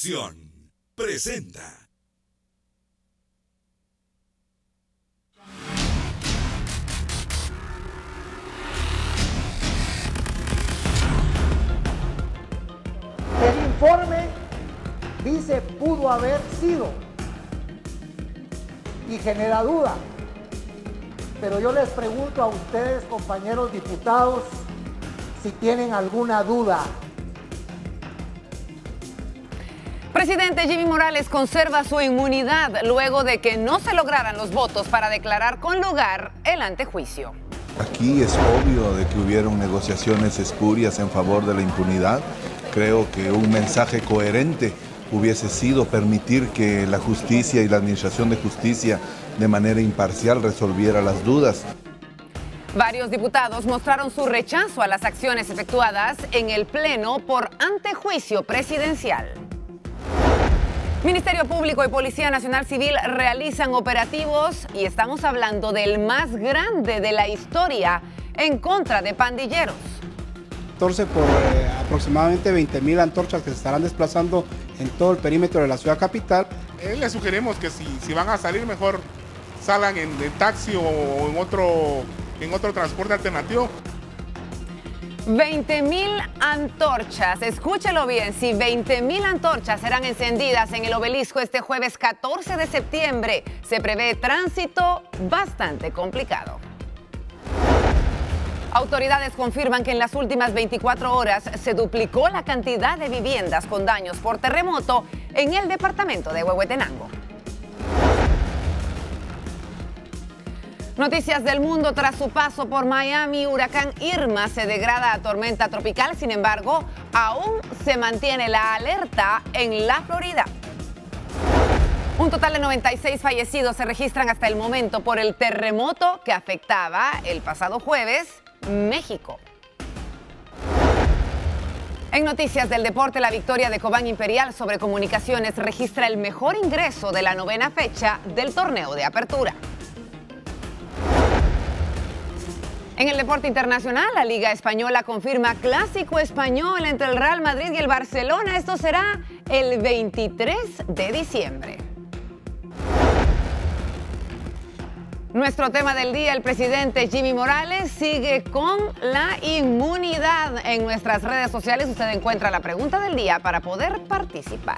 Univisión presenta. El informe dice pudo haber sido y genera duda. Pero yo les pregunto a ustedes, compañeros diputados, si tienen alguna duda. Presidente Jimmy Morales conserva su inmunidad luego de que no se lograran los votos para declarar con lugar el antejuicio. Aquí es obvio de que hubieron negociaciones espurias en favor de la impunidad. Creo que un mensaje coherente hubiese sido permitir que la justicia y la administración de justicia de manera imparcial resolviera las dudas. Varios diputados mostraron su rechazo a las acciones efectuadas en el Pleno por antejuicio presidencial. Ministerio Público y Policía Nacional Civil realizan operativos y estamos hablando del más grande de la historia en contra de pandilleros. 14 por aproximadamente 20,000 antorchas que se estarán desplazando en todo el perímetro de la ciudad capital. Les sugerimos que si van a salir, mejor salgan en taxi o en otro transporte alternativo. 20,000 antorchas, escúchelo bien, si 20,000 antorchas serán encendidas en el obelisco este jueves 14 de septiembre, se prevé tránsito bastante complicado. Autoridades confirman que en las últimas 24 horas se duplicó la cantidad de viviendas con daños por terremoto en el departamento de Huehuetenango. Noticias del mundo: tras su paso por Miami, huracán Irma se degrada a tormenta tropical. Sin embargo, aún se mantiene la alerta en la Florida. Un total de 96 fallecidos se registran hasta el momento por el terremoto que afectaba el pasado jueves México. En noticias del deporte, la victoria de Cobán Imperial sobre Comunicaciones registra el mejor ingreso de la 9ª fecha del torneo de apertura. En el deporte internacional, la Liga Española confirma clásico español entre el Real Madrid y el Barcelona. Esto será el 23 de diciembre. Nuestro tema del día: el presidente Jimmy Morales sigue con la inmunidad. En nuestras redes sociales usted encuentra la pregunta del día para poder participar.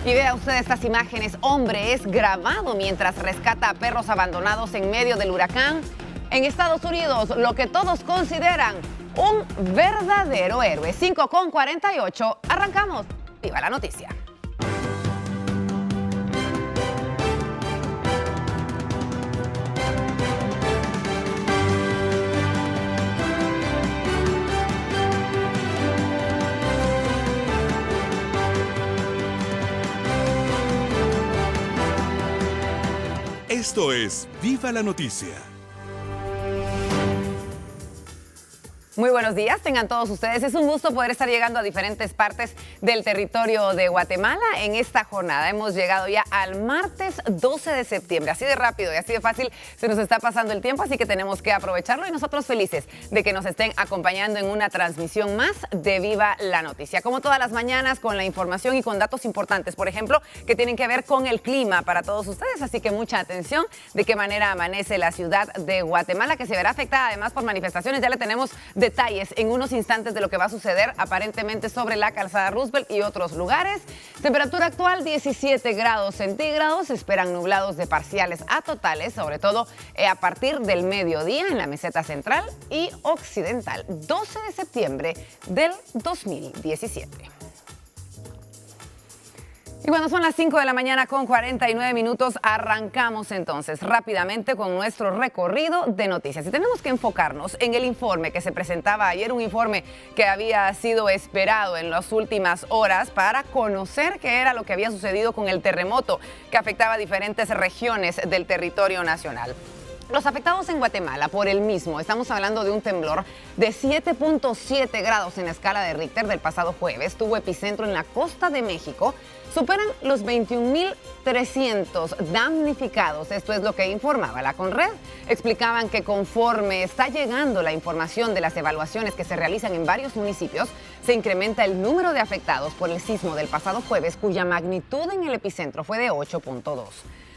Y vea usted estas imágenes. Hombre es grabado mientras rescata a perros abandonados en medio del huracán en Estados Unidos, lo que todos consideran un verdadero héroe. 5:48, arrancamos. ¡Viva la noticia! Esto es Viva la Noticia. Muy buenos días, tengan todos ustedes. Es un gusto poder estar llegando a diferentes partes del territorio de Guatemala en esta jornada. Hemos llegado ya al martes 12 de septiembre. Así de rápido y así de fácil se nos está pasando el tiempo, así que tenemos que aprovecharlo y nosotros felices de que nos estén acompañando en una transmisión más de Viva la Noticia. Como todas las mañanas, con la información y con datos importantes, por ejemplo, que tienen que ver con el clima para todos ustedes. Así que mucha atención de qué manera amanece la ciudad de Guatemala, que se verá afectada además por manifestaciones. Ya le tenemos detalles en unos instantes de lo que va a suceder aparentemente sobre la calzada Roosevelt y otros lugares. Temperatura actual 17 grados centígrados. Se esperan nublados de parciales a totales, sobre todo a partir del mediodía en la meseta central y occidental. 12 de septiembre del 2017. Y cuando son las 5 de la mañana con 49 minutos, arrancamos entonces rápidamente con nuestro recorrido de noticias. Y tenemos que enfocarnos en el informe que se presentaba ayer, un informe que había sido esperado en las últimas horas para conocer qué era lo que había sucedido con el terremoto que afectaba a diferentes regiones del territorio nacional. Los afectados en Guatemala por el mismo, estamos hablando de un temblor de 7.7 grados en la escala de Richter del pasado jueves, tuvo epicentro en la costa de México, superan los 21.300 damnificados. Esto es lo que informaba la Conred. Explicaban que conforme está llegando la información de las evaluaciones que se realizan en varios municipios, Se incrementa el número de afectados por el sismo del pasado jueves, cuya magnitud en el epicentro fue de 8.2.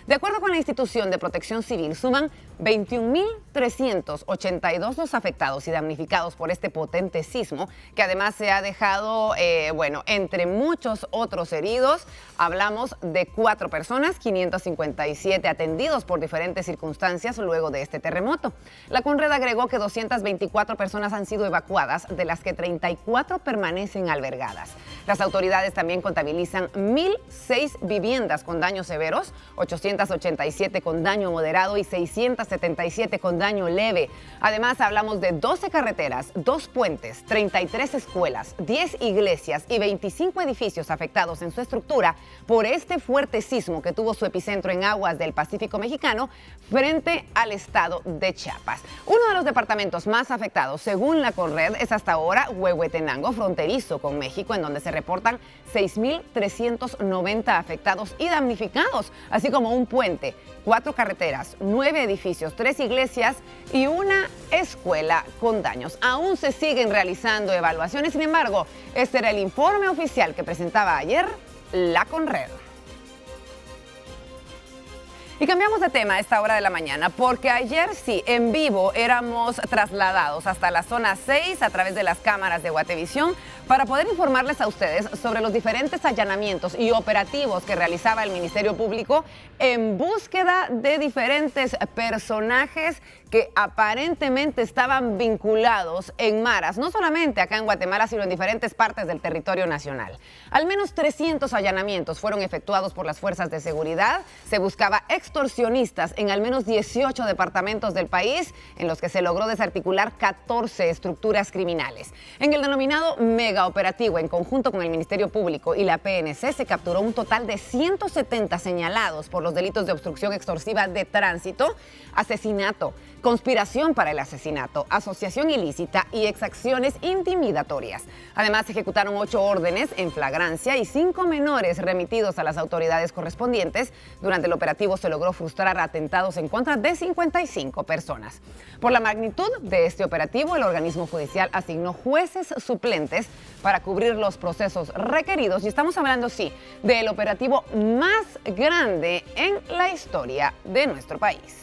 De acuerdo con la institución de protección civil, suman 21.382 los afectados y damnificados por este potente sismo, que además se ha dejado, entre muchos otros heridos. Hablamos de 4 personas, 557 atendidos por diferentes circunstancias luego de este terremoto. La CONRED agregó que 224 personas han sido evacuadas, de las que 34 permanecen albergadas. Las autoridades también contabilizan 1.006 viviendas con daños severos, 887 con daño moderado y 677 con daño leve. Además, hablamos de 12 carreteras, 2 puentes, 33 escuelas, 10 iglesias y 25 edificios afectados en su estructura por este fuerte sismo que tuvo su epicentro en aguas del Pacífico mexicano frente al estado de Chiapas. Uno de los departamentos más afectados, según la CONRED, es hasta ahora Huehuetenango, fronterizo con México, en donde se reportan 6.390 afectados y damnificados, así como un puente, 4 carreteras, 9 edificios, 3 iglesias y una escuela con daños. Aún se siguen realizando evaluaciones, sin embargo, este era el informe oficial que presentaba ayer la CONRED. Y cambiamos de tema a esta hora de la mañana, porque ayer sí, en vivo, éramos trasladados hasta la zona 6 a través de las cámaras de Guatevisión para poder informarles a ustedes sobre los diferentes allanamientos y operativos que realizaba el Ministerio Público en búsqueda de diferentes personajes que aparentemente estaban vinculados en maras, no solamente acá en Guatemala, sino en diferentes partes del territorio nacional. Al menos 300 allanamientos fueron efectuados por las fuerzas de seguridad. Se buscaba extorsionistas en al menos 18 departamentos del país, en los que se logró desarticular 14 estructuras criminales. En el denominado mega operativo, en conjunto con el Ministerio Público y la PNC, se capturó un total de 170 señalados por los delitos de obstrucción extorsiva de tránsito, asesinato, conspiración para el asesinato, asociación ilícita y exacciones intimidatorias. Además, se ejecutaron 8 órdenes en flagrancia y 5 menores remitidos a las autoridades correspondientes. Durante el operativo se logró frustrar atentados en contra de 55 personas. Por la magnitud de este operativo, el organismo judicial asignó jueces suplentes para cubrir los procesos requeridos. Y estamos hablando, sí, del operativo más grande en la historia de nuestro país.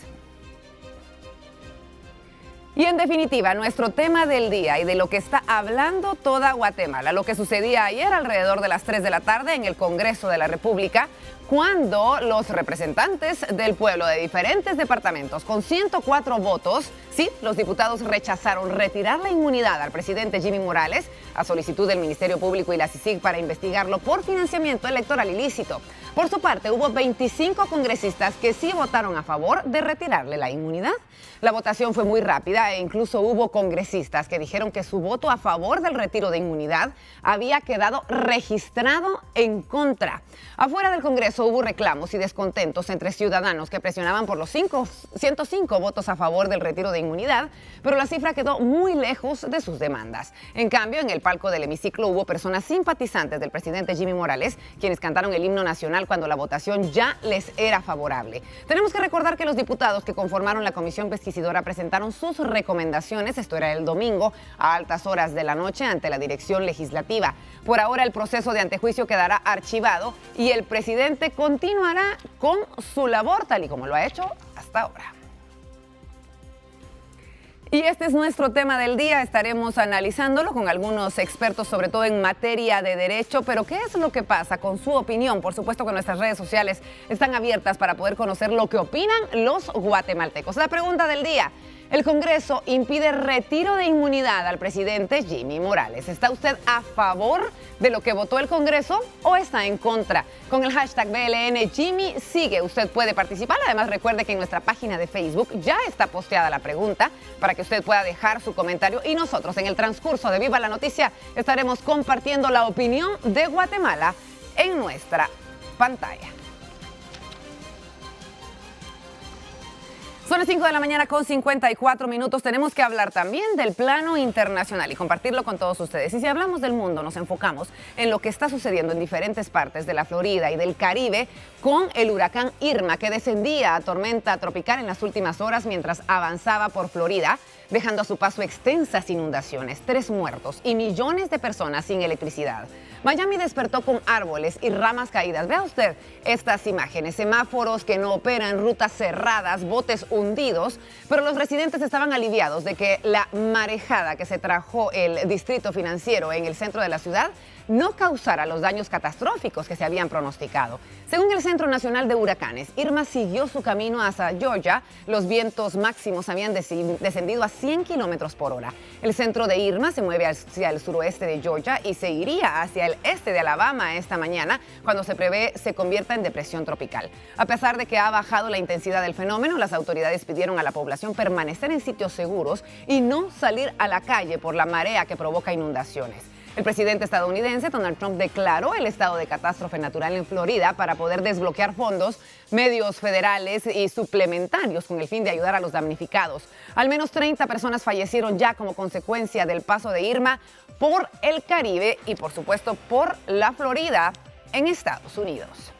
Y en definitiva, nuestro tema del día y de lo que está hablando toda Guatemala, lo que sucedía ayer alrededor de las 3 de la tarde en el Congreso de la República, cuando los representantes del pueblo de diferentes departamentos, con 104 votos, sí, los diputados rechazaron retirar la inmunidad al presidente Jimmy Morales a solicitud del Ministerio Público y la CICIG para investigarlo por financiamiento electoral ilícito. Por su parte, hubo 25 congresistas que sí votaron a favor de retirarle la inmunidad. La votación fue muy rápida e incluso hubo congresistas que dijeron que su voto a favor del retiro de inmunidad había quedado registrado en contra. Afuera del Congreso hubo reclamos y descontentos entre ciudadanos que presionaban por los 105 votos a favor del retiro de inmunidad, pero la cifra quedó muy lejos de sus demandas. En cambio, en el palco del hemiciclo hubo personas simpatizantes del presidente Jimmy Morales, quienes cantaron el himno nacional cuando la votación ya les era favorable. Tenemos que recordar que los diputados que conformaron la comisión pesquisidora presentaron sus recomendaciones, esto era el domingo, a altas horas de la noche ante la dirección legislativa. Por ahora el proceso de antejuicio quedará archivado y el presidente continuará con su labor tal y como lo ha hecho hasta ahora. Y este es nuestro tema del día. Estaremos analizándolo con algunos expertos, sobre todo en materia de derecho. Pero ¿qué es lo que pasa con su opinión? Por supuesto que nuestras redes sociales están abiertas para poder conocer lo que opinan los guatemaltecos. La pregunta del día: el Congreso impide retiro de inmunidad al presidente Jimmy Morales. ¿Está usted a favor de lo que votó el Congreso o está en contra? Con el hashtag BLN Jimmy sigue, usted puede participar. Además, recuerde que en nuestra página de Facebook ya está posteada la pregunta para que usted pueda dejar su comentario y nosotros en el transcurso de Viva la Noticia estaremos compartiendo la opinión de Guatemala en nuestra pantalla. Son las 5 de la mañana con 54 minutos. Tenemos que hablar también del plano internacional y compartirlo con todos ustedes. Y si hablamos del mundo, nos enfocamos en lo que está sucediendo en diferentes partes de la Florida y del Caribe con el huracán Irma, que descendía a tormenta tropical en las últimas horas mientras avanzaba por Florida. dejando a su paso extensas inundaciones, 3 muertos y millones de personas sin electricidad. Miami despertó con árboles y ramas caídas. Vea usted estas imágenes, semáforos que no operan, rutas cerradas, botes hundidos, pero los residentes estaban aliviados de que la marejada que se trajo el distrito financiero en el centro de la ciudad no causara los daños catastróficos que se habían pronosticado. Según el Centro Nacional de Huracanes, Irma siguió su camino hacia Georgia. Los vientos máximos habían descendido a 100 kilómetros por hora. El centro de Irma se mueve hacia el suroeste de Georgia y se iría hacia el este de Alabama esta mañana, cuando se prevé se convierta en depresión tropical. A pesar de que ha bajado la intensidad del fenómeno, las autoridades pidieron a la población permanecer en sitios seguros y no salir a la calle por la marea que provoca inundaciones. El presidente estadounidense Donald Trump declaró el estado de catástrofe natural en Florida para poder desbloquear fondos, medios federales y suplementarios con el fin de ayudar a los damnificados. Al menos 30 personas fallecieron ya como consecuencia del paso de Irma por el Caribe y, por supuesto, por la Florida en Estados Unidos.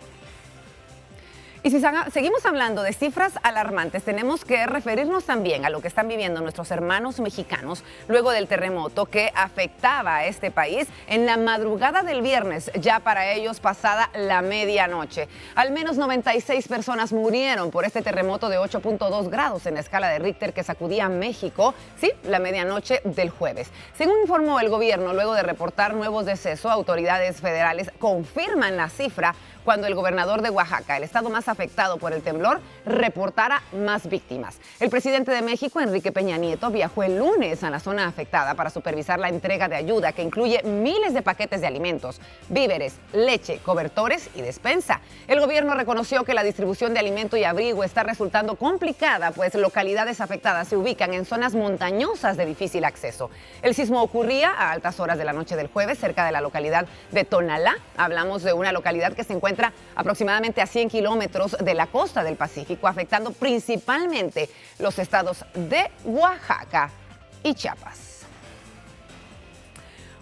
Y si seguimos hablando de cifras alarmantes, tenemos que referirnos también a lo que están viviendo nuestros hermanos mexicanos luego del terremoto que afectaba a este país en la madrugada del viernes, ya para ellos pasada la medianoche. Al menos 96 personas murieron por este terremoto de 8.2 grados en la escala de Richter que sacudía a México, sí, la medianoche del jueves. Según informó el gobierno, luego de reportar nuevos decesos, autoridades federales confirman la cifra cuando el gobernador de Oaxaca, el estado más afectado por el temblor, reportara más víctimas. El presidente de México, Enrique Peña Nieto, viajó el lunes a la zona afectada para supervisar la entrega de ayuda que incluye miles de paquetes de alimentos, víveres, leche, cobertores y despensa. El gobierno reconoció que la distribución de alimento y abrigo está resultando complicada, pues localidades afectadas se ubican en zonas montañosas de difícil acceso. El sismo ocurría a altas horas de la noche del jueves cerca de la localidad de Tonalá. Hablamos de una localidad que se encuentra aproximadamente a 100 kilómetros de la costa del Pacífico, afectando principalmente los estados de Oaxaca y Chiapas.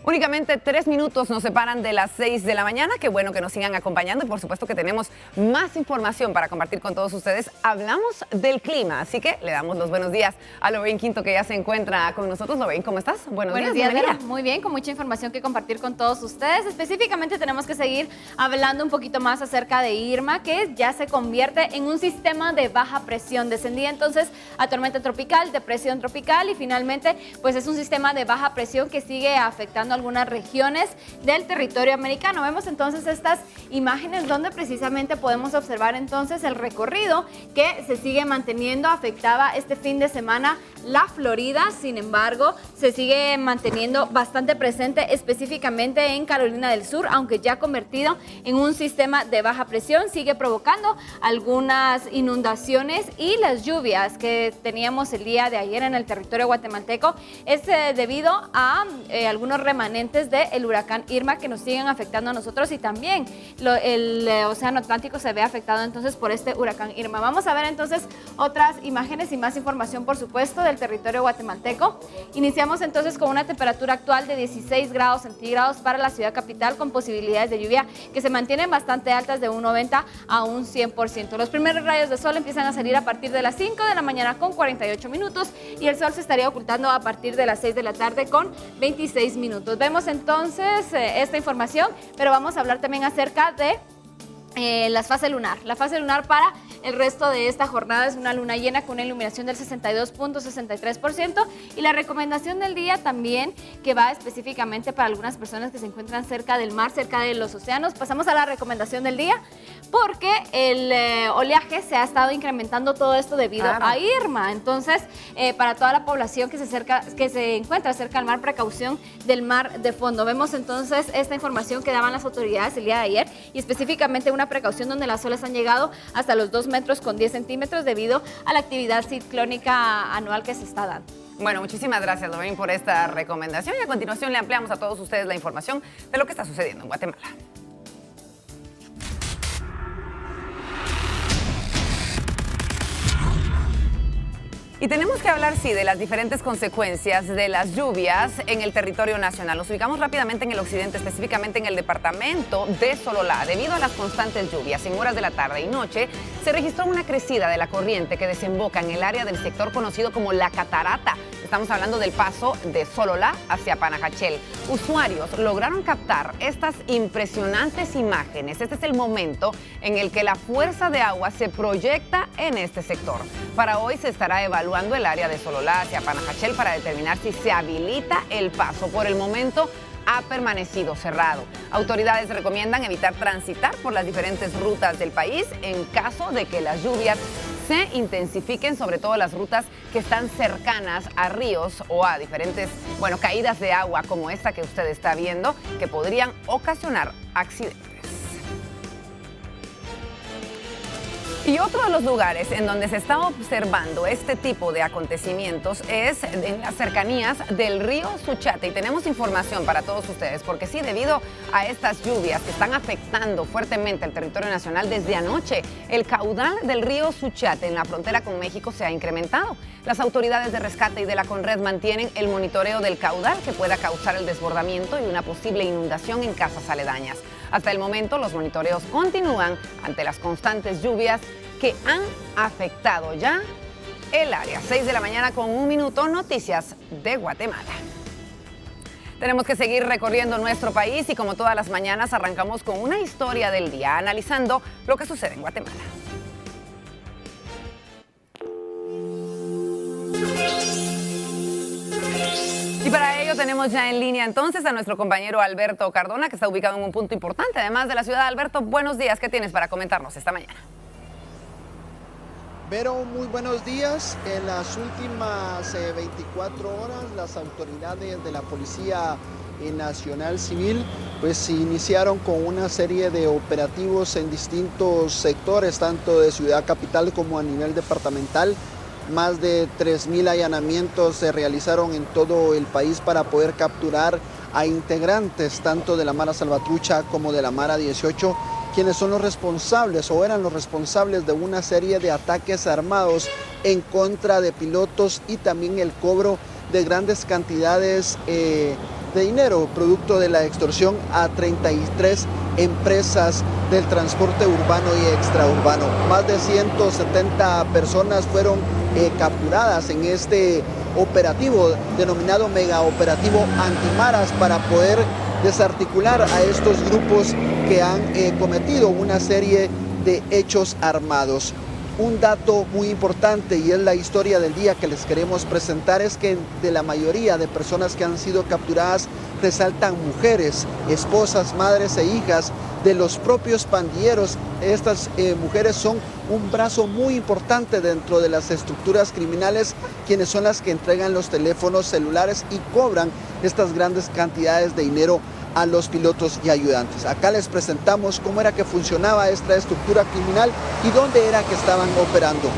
Únicamente 3 minutos nos separan de las 6 de la mañana. Qué bueno que nos sigan acompañando y por supuesto que tenemos más información para compartir con todos ustedes. Hablamos del clima, así que le damos los buenos días a Lorraine Quinto, que ya se encuentra con nosotros. Lorraine, ¿cómo estás? Buenos días, Vera. Muy bien, con mucha información que compartir con todos ustedes. Específicamente tenemos que seguir hablando un poquito más acerca de Irma, que ya se convierte en un sistema de baja presión. Descendía entonces a tormenta tropical, depresión tropical y finalmente pues es un sistema de baja presión que sigue afectando algunas regiones del territorio americano. Vemos entonces estas imágenes donde precisamente podemos observar entonces el recorrido que se sigue manteniendo. Afectaba este fin de semana la Florida, sin embargo, se sigue manteniendo bastante presente específicamente en Carolina del Sur, aunque ya convertido en un sistema de baja presión, sigue provocando algunas inundaciones y las lluvias que teníamos el día de ayer en el territorio guatemalteco es debido a algunos remanentes del huracán Irma que nos siguen afectando a nosotros y también el océano Atlántico se ve afectado entonces por este huracán Irma. Vamos a ver entonces otras imágenes y más información, por supuesto, del territorio guatemalteco. Iniciamos entonces con una temperatura actual de 16 grados centígrados para la ciudad capital, con posibilidades de lluvia que se mantienen bastante altas, de un 90 a un 100%. Los primeros rayos de sol empiezan a salir a partir de las 5 de la mañana con 48 minutos y el sol se estaría ocultando a partir de las 6 de la tarde con 26 minutos. Vemos entonces esta información, pero vamos a hablar también acerca de la fase lunar. La fase lunar para el resto de esta jornada es una luna llena con una iluminación del 62.63% y la recomendación del día también, que va específicamente para algunas personas que se encuentran cerca del mar, cerca de los océanos. Pasamos a la recomendación del día porque el oleaje se ha estado incrementando, todo esto debido a Irma. Entonces, para toda la población que se encuentra cerca del mar, precaución del mar de fondo. Vemos entonces esta información que daban las autoridades el día de ayer y específicamente una precaución donde las olas han llegado hasta los 2 metros con 10 centímetros debido a la actividad ciclónica anual que se está dando. Bueno, muchísimas gracias, Lorraine, por esta recomendación y a continuación le ampliamos a todos ustedes la información de lo que está sucediendo en Guatemala. Y tenemos que hablar, sí, de las diferentes consecuencias de las lluvias en el territorio nacional. Nos ubicamos rápidamente en el occidente, específicamente en el departamento de Sololá. Debido a las constantes lluvias en horas de la tarde y noche, se registró una crecida de la corriente que desemboca en el área del sector conocido como La Catarata. Estamos hablando del paso de Sololá hacia Panajachel. Usuarios lograron captar estas impresionantes imágenes. Este es el momento en el que la fuerza de agua se proyecta en este sector. Para hoy se estará evaluando el área de Sololá hacia Panajachel para determinar si se habilita el paso. Por el momento ha permanecido cerrado. Autoridades recomiendan evitar transitar por las diferentes rutas del país en caso de que las lluvias se intensifiquen, sobre todo las rutas que están cercanas a ríos o a diferentes, caídas de agua como esta que usted está viendo, que podrían ocasionar accidentes. Y otro de los lugares en donde se está observando este tipo de acontecimientos es en las cercanías del río Suchiate. Y tenemos información para todos ustedes, porque sí, debido a estas lluvias que están afectando fuertemente el territorio nacional desde anoche, el caudal del río Suchiate en la frontera con México se ha incrementado. Las autoridades de rescate y de la Conred mantienen el monitoreo del caudal que pueda causar el desbordamiento y una posible inundación en casas aledañas. Hasta el momento, los monitoreos continúan ante las constantes lluvias que han afectado ya el área. 6 de la mañana con 1 minuto, noticias de Guatemala. Tenemos que seguir recorriendo nuestro país y como todas las mañanas arrancamos con una historia del día, analizando lo que sucede en Guatemala. Y para ello tenemos ya en línea entonces a nuestro compañero Alberto Cardona, que está ubicado en un punto importante, además de la ciudad. Alberto, buenos días. ¿Qué tienes para comentarnos esta mañana? Vero, muy buenos días. En las últimas 24 horas, las autoridades de la Policía Nacional Civil pues iniciaron con una serie de operativos en distintos sectores, tanto de Ciudad Capital como a nivel departamental. Más de 3.000 allanamientos se realizaron en todo el país para poder capturar a integrantes tanto de la Mara Salvatrucha como de la Mara 18, quienes son los responsables o eran los responsables de una serie de ataques armados en contra de pilotos y también el cobro de grandes cantidades de dinero, producto de la extorsión a 33 empresas del transporte urbano y extraurbano. Más de 170 personas fueron capturadas en este operativo denominado Mega Operativo Antimaras para poder desarticular a estos grupos que han cometido una serie de hechos armados. Un dato muy importante y es la historia del día que les queremos presentar es que de la mayoría de personas que han sido capturadas resaltan mujeres, esposas, madres e hijas de los propios pandilleros. Estas mujeres son un brazo muy importante dentro de las estructuras criminales, quienes son las que entregan los teléfonos celulares y cobran estas grandes cantidades de dinero a los pilotos y ayudantes. Acá les presentamos cómo era que funcionaba esta estructura criminal y dónde era que estaban operando.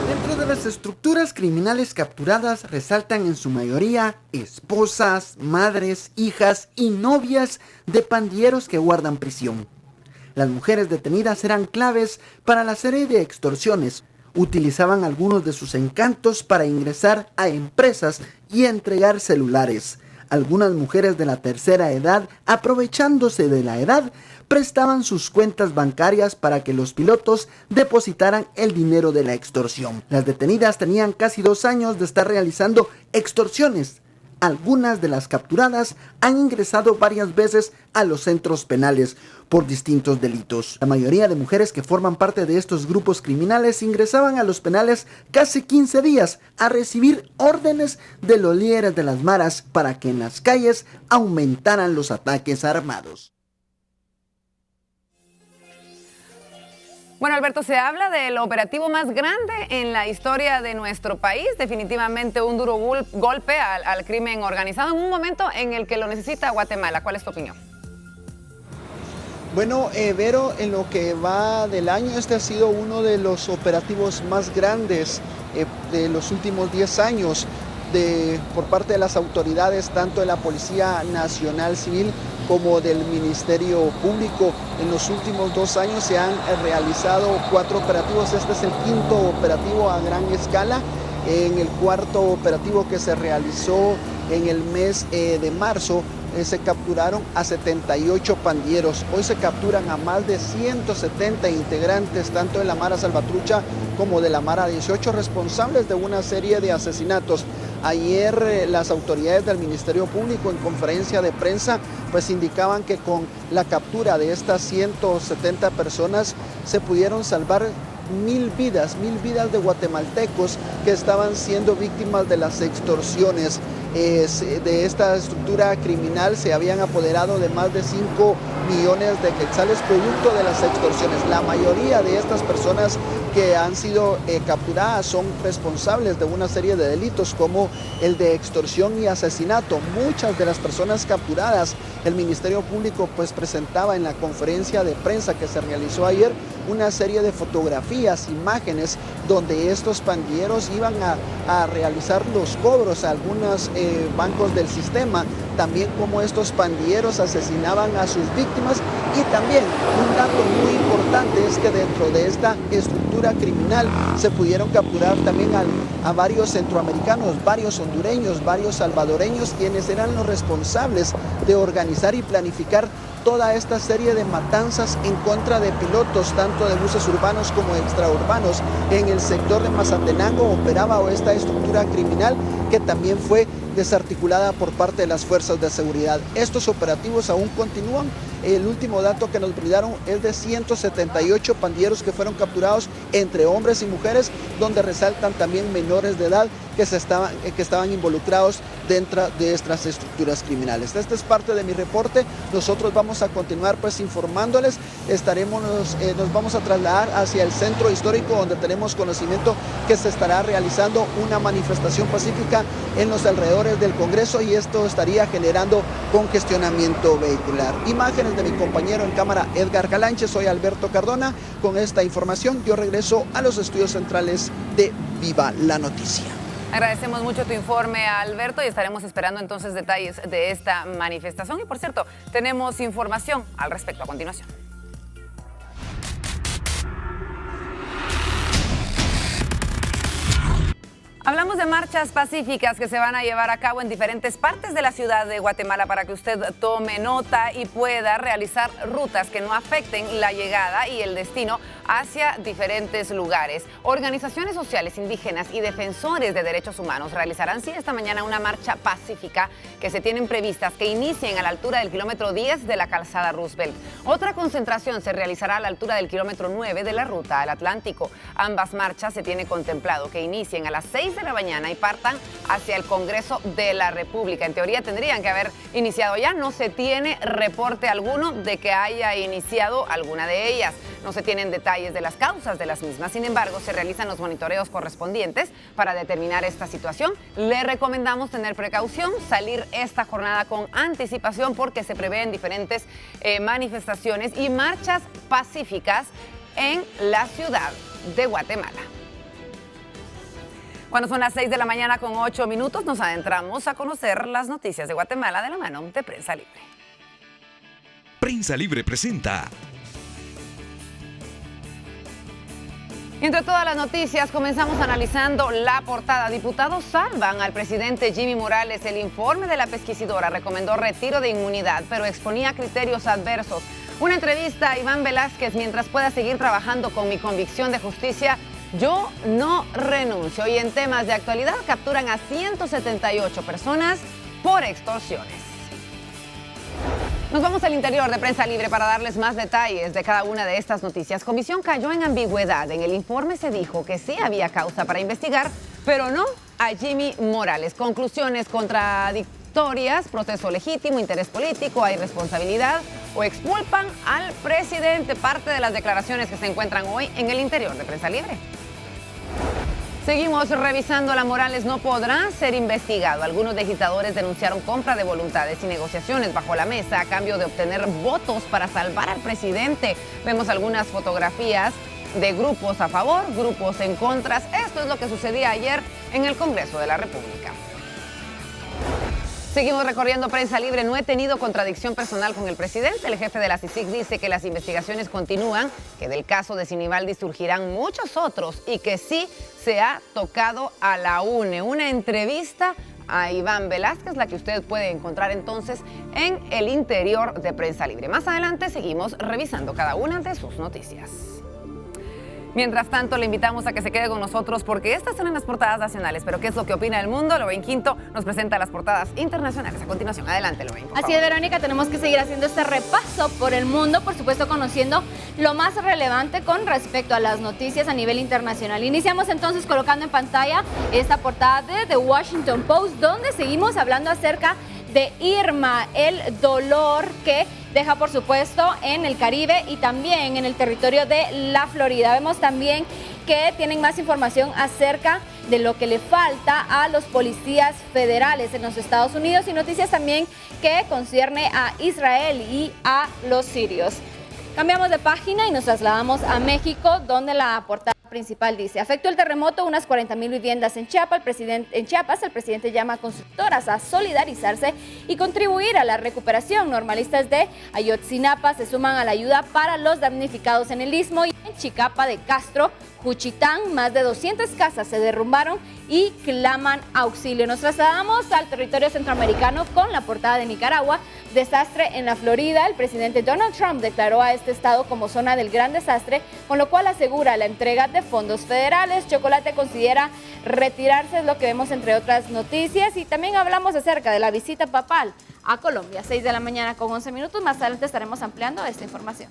Dentro de las estructuras criminales capturadas resaltan en su mayoría esposas, madres, hijas y novias de pandilleros que guardan prisión. Las mujeres detenidas eran claves para la serie de extorsiones. Utilizaban algunos de sus encantos para ingresar a empresas y entregar celulares. Algunas mujeres de la tercera edad, aprovechándose de la edad, prestaban sus cuentas bancarias para que los pilotos depositaran el dinero de la extorsión. Las detenidas tenían casi 2 años de estar realizando extorsiones. Algunas de las capturadas han ingresado varias veces a los centros penales por distintos delitos. La mayoría de mujeres que forman parte de estos grupos criminales ingresaban a los penales casi 15 días a recibir órdenes de los líderes de las maras para que en las calles aumentaran los ataques armados. Bueno, Alberto, se habla del operativo más grande en la historia de nuestro país, definitivamente un duro golpe al crimen organizado en un momento en el que lo necesita Guatemala. ¿Cuál es tu opinión? Bueno, Vero, en lo que va del año, este ha sido uno de los operativos más grandes de los últimos 10 años por parte de las autoridades, tanto de la Policía Nacional Civil como del Ministerio Público. En los últimos 2 años se han realizado 4 operativos. Este es el 5º operativo a gran escala. En el 4º operativo que se realizó en el mes de marzo, se capturaron a 78 pandilleros. Hoy se capturan a más de 170 integrantes, tanto de la Mara Salvatrucha como de la Mara 18, responsables de una serie de asesinatos. Ayer las autoridades del Ministerio Público en conferencia de prensa pues indicaban que con la captura de estas 170 personas se pudieron salvar 1000 vidas de guatemaltecos que estaban siendo víctimas de las extorsiones. De esta estructura criminal se habían apoderado de más de 5 millones de quetzales producto de las extorsiones. La mayoría de estas personas que han sido capturadas son responsables de una serie de delitos como el de extorsión y asesinato. Muchas de las personas capturadas, el Ministerio Público pues presentaba en la conferencia de prensa que se realizó ayer una serie de fotografías, imágenes donde estos pandilleros iban a realizar los cobros a algunos bancos del sistema, también como estos pandilleros asesinaban a sus víctimas. Y también un dato muy importante es que dentro de esta estructura criminal se pudieron capturar también a varios centroamericanos, varios hondureños, varios salvadoreños, quienes eran los responsables de organizar y planificar toda esta serie de matanzas en contra de pilotos, tanto de buses urbanos como extraurbanos. En el sector de Mazatenango operaba esta estructura criminal que también fue desarticulada por parte de las fuerzas de seguridad. Estos operativos aún continúan. El último dato que nos brindaron es de 178 pandilleros que fueron capturados entre hombres y mujeres, donde resaltan también menores de edad que estaban involucrados dentro de estas estructuras criminales. Este es parte de mi reporte. Nosotros vamos a continuar pues informándoles. Nos vamos a trasladar hacia el centro histórico, donde tenemos conocimiento que se estará realizando una manifestación pacífica en los alrededores del Congreso, y esto estaría generando congestionamiento vehicular. Imágenes de mi compañero en cámara Edgar Galanche, soy Alberto Cardona. Con esta información yo regreso a los estudios centrales de Viva la Noticia. Agradecemos mucho tu informe, Alberto, y estaremos esperando entonces detalles de esta manifestación. Y por cierto, tenemos información al respecto a continuación. Hablamos de marchas pacíficas que se van a llevar a cabo en diferentes partes de la ciudad de Guatemala para que usted tome nota y pueda realizar rutas que no afecten la llegada y el destino hacia diferentes lugares. Organizaciones sociales, indígenas y defensores de derechos humanos realizarán esta mañana una marcha pacífica que se tienen previstas que inicien a la altura del kilómetro 10 de la calzada Roosevelt. Otra concentración se realizará a la altura del kilómetro 9 de la ruta al Atlántico. Ambas marchas se tiene contemplado que inicien a las 6 de la mañana y partan hacia el Congreso de la República. En teoría tendrían que haber iniciado ya. No se tiene reporte alguno de que haya iniciado alguna de ellas. No se tienen detalles de las causas de las mismas. Sin embargo, se realizan los monitoreos correspondientes para determinar esta situación. Le recomendamos tener precaución, salir esta jornada con anticipación porque se prevén diferentes manifestaciones y marchas pacíficas en la ciudad de Guatemala. Cuando son las 6 de la mañana con 8 minutos, nos adentramos a conocer las noticias de Guatemala de la mano de Prensa Libre. Prensa Libre presenta. Entre todas las noticias, comenzamos analizando la portada. Diputados salvan al presidente Jimmy Morales. El informe de la pesquisidora recomendó retiro de inmunidad, pero exponía criterios adversos. Una entrevista a Iván Velázquez: mientras pueda seguir trabajando con mi convicción de justicia, yo no renuncio. Y en temas de actualidad, capturan a 178 personas por extorsiones. Nos vamos al interior de Prensa Libre para darles más detalles de cada una de estas noticias. Comisión cayó en ambigüedad. En el informe se dijo que sí había causa para investigar, pero no a Jimmy Morales. Conclusiones contradictorias: proceso legítimo, interés político, hay responsabilidad o exculpan al presidente. Parte de las declaraciones que se encuentran hoy en el interior de Prensa Libre. Seguimos revisando. La Morales no podrá ser investigado. Algunos legisladores denunciaron compra de voluntades y negociaciones bajo la mesa a cambio de obtener votos para salvar al presidente. Vemos algunas fotografías de grupos a favor, grupos en contra. Esto es lo que sucedía ayer en el Congreso de la República. Seguimos recorriendo Prensa Libre. No he tenido contradicción personal con el presidente. El jefe de la CICIG dice que las investigaciones continúan, que del caso de Sinibaldi surgirán muchos otros y que sí se ha tocado a la UNE. Una entrevista a Iván Velázquez, la que usted puede encontrar entonces en el interior de Prensa Libre. Más adelante seguimos revisando cada una de sus noticias. Mientras tanto, le invitamos a que se quede con nosotros porque estas son las portadas nacionales. Pero ¿qué es lo que opina el mundo? Lorraine Quinto nos presenta las portadas internacionales. A continuación, adelante, Lorraine, por Así favor. es, Verónica, tenemos que seguir haciendo este repaso por el mundo, por supuesto conociendo lo más relevante con respecto a las noticias a nivel internacional. Iniciamos entonces colocando en pantalla esta portada de The Washington Post, donde seguimos hablando acerca de Irma, el dolor que deja, por supuesto, en el Caribe y también en el territorio de la Florida. Vemos también que tienen más información acerca de lo que le falta a los policías federales en los Estados Unidos y noticias también que concierne a Israel y a los sirios. Cambiamos de página y nos trasladamos a México, donde la portada principal dice: afectó el terremoto unas 40,000 viviendas en Chiapas. El presidente llama a constructoras a solidarizarse y contribuir a la recuperación. Normalistas de Ayotzinapa se suman a la ayuda para los damnificados en el Istmo. Y en Chicapa de Castro, Juchitán, más de 200 casas se derrumbaron y claman auxilio. Nos trasladamos al territorio centroamericano con la portada de Nicaragua. Desastre en la Florida. El presidente Donald Trump declaró a este estado como zona del gran desastre, con lo cual asegura la entrega de fondos federales. Chocolate considera retirarse, es lo que vemos entre otras noticias. Y también hablamos acerca de la visita papal a Colombia. 6 de la mañana con 11 minutos. Más adelante estaremos ampliando esta información.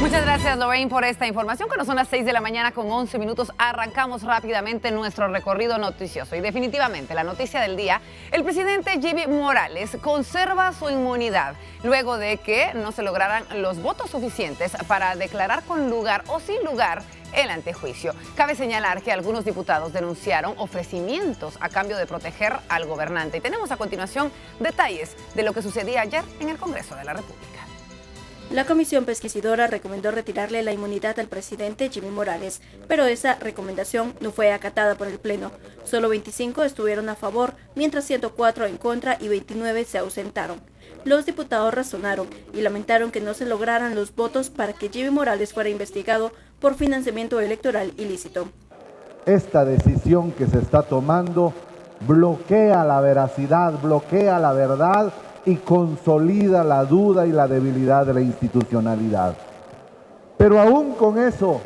Muchas gracias, Lorraine, por esta información. Cuando son las 6 de la mañana con 11 minutos, arrancamos rápidamente nuestro recorrido noticioso. Y definitivamente, la noticia del día: el presidente Jimmy Morales conserva su inmunidad luego de que no se lograran los votos suficientes para declarar con lugar o sin lugar el antejuicio. Cabe señalar que algunos diputados denunciaron ofrecimientos a cambio de proteger al gobernante. Y tenemos a continuación detalles de lo que sucedía ayer en el Congreso de la República. La comisión pesquisidora recomendó retirarle la inmunidad al presidente Jimmy Morales, pero esa recomendación no fue acatada por el Pleno. Solo 25 estuvieron a favor, mientras 104 en contra y 29 se ausentaron. Los diputados razonaron y lamentaron que no se lograran los votos para que Jimmy Morales fuera investigado por financiamiento electoral ilícito. Esta decisión que se está tomando bloquea la veracidad, bloquea la verdad y consolida la duda y la debilidad de la institucionalidad. Pero aún con eso,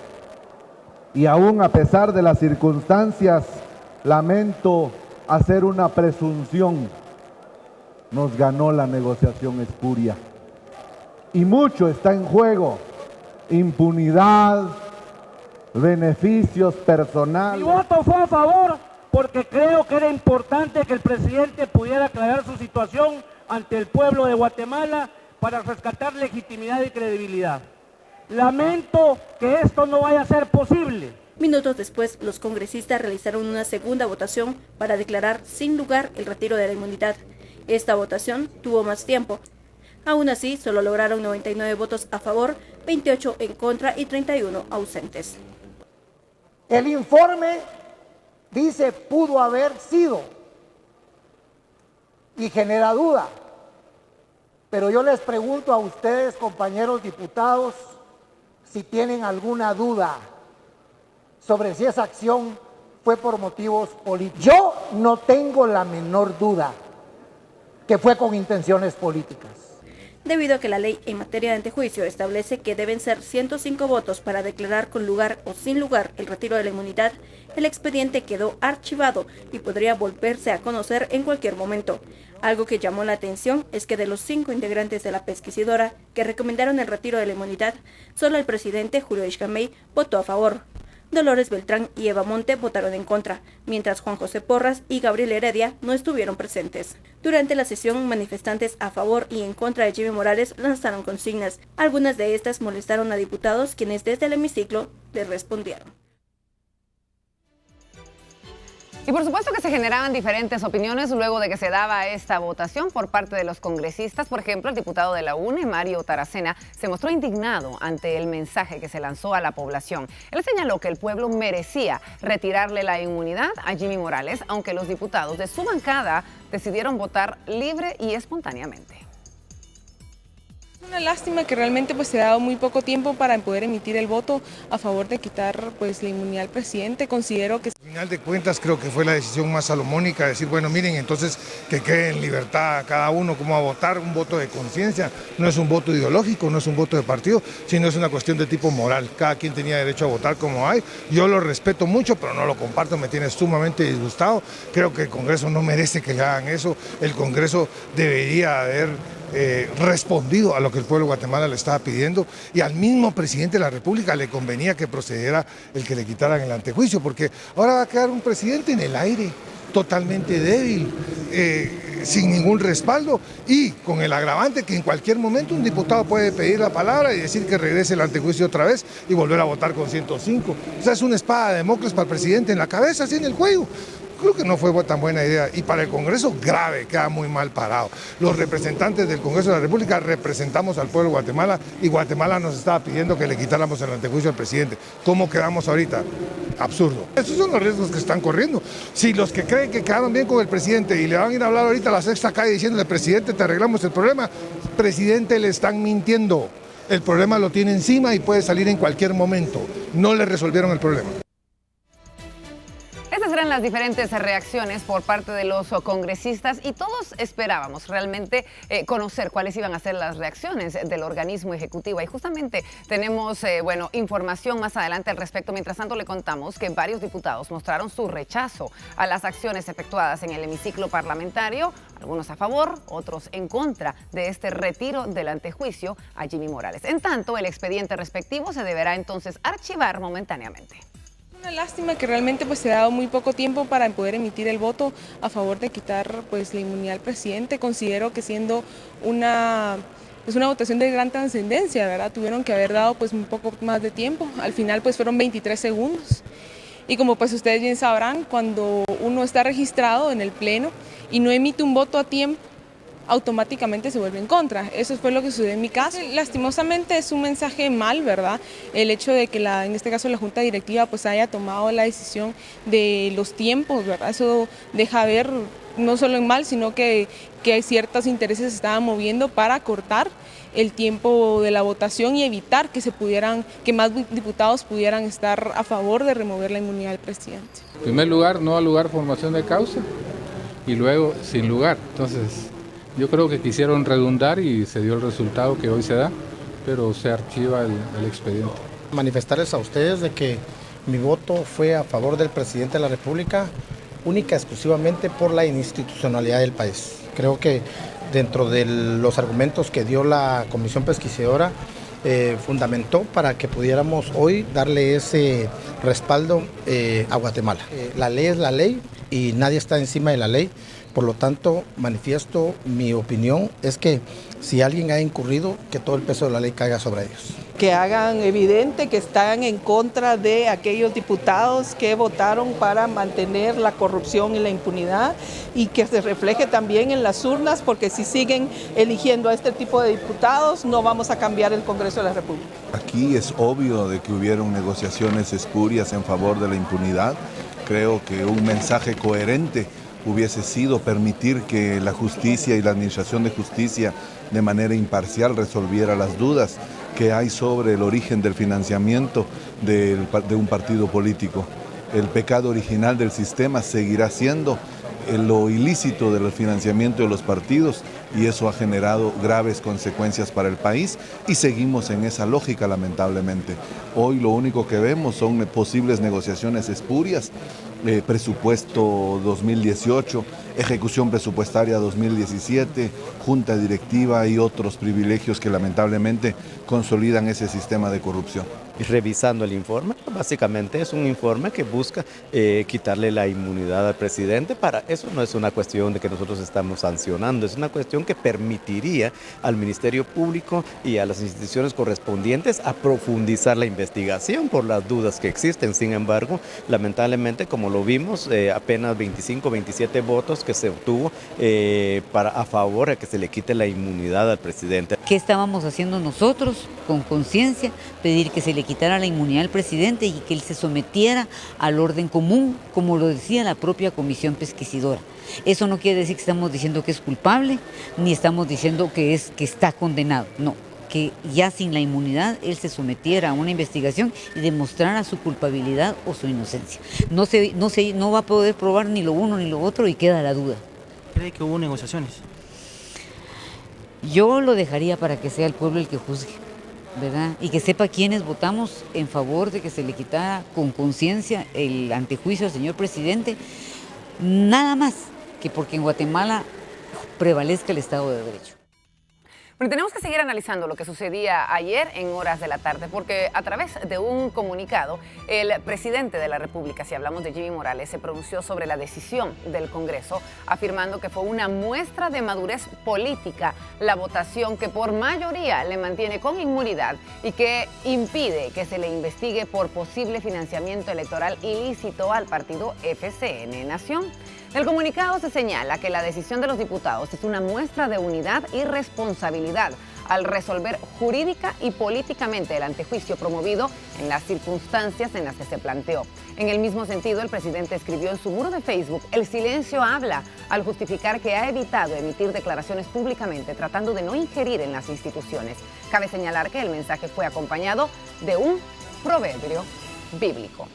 y aún a pesar de las circunstancias, lamento hacer una presunción: nos ganó la negociación espuria. Y mucho está en juego: impunidad, beneficios personales. Mi voto fue a favor porque creo que era importante que el presidente pudiera aclarar su situación ante el pueblo de Guatemala para rescatar legitimidad y credibilidad. Lamento que esto no vaya a ser posible. Minutos después, los congresistas realizaron una segunda votación para declarar sin lugar el retiro de la inmunidad. Esta votación tuvo más tiempo. Aún así, solo lograron 99 votos a favor, 28 en contra y 31 ausentes. El informe dice pudo haber sido y genera duda. Pero yo les pregunto a ustedes, compañeros diputados, si tienen alguna duda sobre si esa acción fue por motivos políticos. Yo no tengo la menor duda que fue con intenciones políticas. Debido a que la ley en materia de antejuicio establece que deben ser 105 votos para declarar con lugar o sin lugar el retiro de la inmunidad, el expediente quedó archivado y podría volverse a conocer en cualquier momento. Algo que llamó la atención es que de los 5 integrantes de la pesquisidora que recomendaron el retiro de la inmunidad, solo el presidente Julio Ixcamey votó a favor. Dolores Beltrán y Eva Monte votaron en contra, mientras Juan José Porras y Gabriel Heredia no estuvieron presentes. Durante la sesión, manifestantes a favor y en contra de Jimmy Morales lanzaron consignas. Algunas de estas molestaron a diputados, quienes desde el hemiciclo les respondieron. Y por supuesto que se generaban diferentes opiniones luego de que se daba esta votación por parte de los congresistas. Por ejemplo, el diputado de la UNE, Mario Taracena, se mostró indignado ante el mensaje que se lanzó a la población. Él señaló que el pueblo merecía retirarle la inmunidad a Jimmy Morales, aunque los diputados de su bancada decidieron votar libre y espontáneamente. Una lástima que realmente pues se ha dado muy poco tiempo para poder emitir el voto a favor de quitar pues la inmunidad al presidente. Considero que... Al final de cuentas creo que fue la decisión más salomónica, decir, bueno, miren, entonces que quede en libertad cada uno cómo va a votar, un voto de conciencia, no es un voto ideológico, no es un voto de partido, sino es una cuestión de tipo moral. Cada quien tenía derecho a votar como hay. Yo lo respeto mucho, pero no lo comparto, me tiene sumamente disgustado. Creo que el Congreso no merece que le hagan eso. El Congreso debería haber respondido a lo que el pueblo de Guatemala le estaba pidiendo, y al mismo presidente de la República le convenía que procediera el que le quitaran el antejuicio, porque ahora va a quedar un presidente en el aire, totalmente débil, sin ningún respaldo, y con el agravante que en cualquier momento un diputado puede pedir la palabra y decir que regrese el antejuicio otra vez y volver a votar con 105. O sea, es una espada de Damocles para el presidente en la cabeza, así en el cuello. Creo que no fue tan buena idea, y para el Congreso grave, queda muy mal parado. Los representantes del Congreso de la República representamos al pueblo de Guatemala, y Guatemala nos estaba pidiendo que le quitáramos el antejuicio al presidente. ¿Cómo quedamos ahorita? Absurdo. Esos son los riesgos que están corriendo. Si los que creen que quedaron bien con el presidente y le van a ir a hablar ahorita a la Sexta Calle diciéndole, presidente, te arreglamos el problema, presidente, le están mintiendo. El problema lo tiene encima y puede salir en cualquier momento. No le resolvieron el problema. Estas eran las diferentes reacciones por parte de los congresistas, y todos esperábamos realmente conocer cuáles iban a ser las reacciones del organismo ejecutivo. Y justamente tenemos información más adelante al respecto. Mientras tanto, le contamos que varios diputados mostraron su rechazo a las acciones efectuadas en el hemiciclo parlamentario, algunos a favor, otros en contra de este retiro del antejuicio a Jimmy Morales. En tanto, el expediente respectivo se deberá entonces archivar momentáneamente. Una lástima que realmente pues se ha dado muy poco tiempo para poder emitir el voto a favor de quitar pues la inmunidad al presidente. Considero que siendo una votación de gran trascendencia, ¿verdad? Tuvieron que haber dado pues un poco más de tiempo. Al final pues fueron 23 segundos. Y como pues ustedes bien sabrán, cuando uno está registrado en el pleno y no emite un voto a tiempo, automáticamente se vuelve en contra. Eso fue lo que sucedió en mi caso. Lastimosamente es un mensaje mal, ¿verdad? El hecho de que en este caso la Junta Directiva pues haya tomado la decisión de los tiempos, ¿verdad? Eso deja ver no solo en mal, sino que ciertos intereses se estaban moviendo para cortar el tiempo de la votación y evitar que más diputados pudieran estar a favor de remover la inmunidad del presidente. En primer lugar, no al lugar formación de causa, y luego sin lugar. Entonces, yo creo que quisieron redundar y se dio el resultado que hoy se da, pero se archiva el expediente. Manifestarles a ustedes de que mi voto fue a favor del presidente de la República, única y exclusivamente por la institucionalidad del país. Creo que dentro de los argumentos que dio la comisión pesquisidora, fundamentó para que pudiéramos hoy darle ese respaldo a Guatemala. La ley es la ley y nadie está encima de la ley. Por lo tanto, manifiesto mi opinión, es que si alguien ha incurrido, que todo el peso de la ley caiga sobre ellos. Que hagan evidente que están en contra de aquellos diputados que votaron para mantener la corrupción y la impunidad, y que se refleje también en las urnas, porque si siguen eligiendo a este tipo de diputados, no vamos a cambiar el Congreso de la República. Aquí es obvio de que hubieron negociaciones espurias en favor de la impunidad. Creo que un mensaje coherente hubiese sido permitir que la justicia y la administración de justicia de manera imparcial resolviera las dudas que hay sobre el origen del financiamiento de un partido político. El pecado original del sistema seguirá siendo lo ilícito del financiamiento de los partidos, y eso ha generado graves consecuencias para el país, y seguimos en esa lógica, lamentablemente. Hoy lo único que vemos son posibles negociaciones espurias, presupuesto 2018, ejecución presupuestaria 2017, junta directiva y otros privilegios que lamentablemente consolidan ese sistema de corrupción. Y revisando el informe, básicamente es un informe que busca quitarle la inmunidad al presidente. Para eso no es una cuestión de que nosotros estamos sancionando, es una cuestión que permitiría al Ministerio Público y a las instituciones correspondientes a profundizar la investigación por las dudas que existen. Sin embargo, lamentablemente, como lo vimos, apenas 25, 27 votos que se obtuvo a favor de que se le quite la inmunidad al presidente. ¿Qué estábamos haciendo nosotros con conciencia? Pedir que se le quitara la inmunidad al presidente y que él se sometiera al orden común, como lo decía la propia comisión pesquisidora. Eso no quiere decir que estamos diciendo que es culpable, ni estamos diciendo que está condenado, no. que ya sin la inmunidad él se sometiera a una investigación y demostrara su culpabilidad o su inocencia. No va a poder probar ni lo uno ni lo otro y queda la duda. ¿Cree que hubo negociaciones? Yo lo dejaría para que sea el pueblo el que juzgue, ¿verdad? Y que sepa quiénes votamos en favor de que se le quitara con conciencia el antejuicio al señor presidente, nada más que porque en Guatemala prevalezca el Estado de Derecho. Bueno, tenemos que seguir analizando lo que sucedía ayer en horas de la tarde, porque a través de un comunicado, el presidente de la República, si hablamos de Jimmy Morales, se pronunció sobre la decisión del Congreso, afirmando que fue una muestra de madurez política la votación que por mayoría le mantiene con inmunidad y que impide que se le investigue por posible financiamiento electoral ilícito al partido FCN Nación. En el comunicado se señala que la decisión de los diputados es una muestra de unidad y responsabilidad al resolver jurídica y políticamente el antejuicio promovido en las circunstancias en las que se planteó. En el mismo sentido, el presidente escribió en su muro de Facebook: "El silencio habla", al justificar que ha evitado emitir declaraciones públicamente, tratando de no ingerir en las instituciones. Cabe señalar que el mensaje fue acompañado de un proverbio bíblico.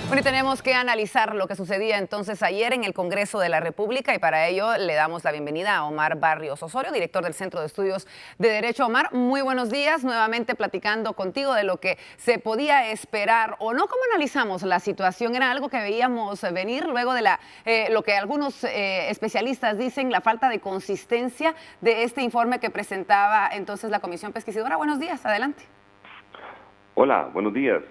Bueno, y tenemos que analizar lo que sucedía entonces ayer en el Congreso de la República, y para ello le damos la bienvenida a Omar Barrios Osorio, director del Centro de Estudios de Derecho. Omar, muy buenos días, nuevamente platicando contigo de lo que se podía esperar o no. ¿Cómo analizamos la situación? ¿Era algo que veíamos venir luego de lo que algunos especialistas dicen, la falta de consistencia de este informe que presentaba entonces la Comisión Pesquisidora? Buenos días, adelante. Hola, buenos días.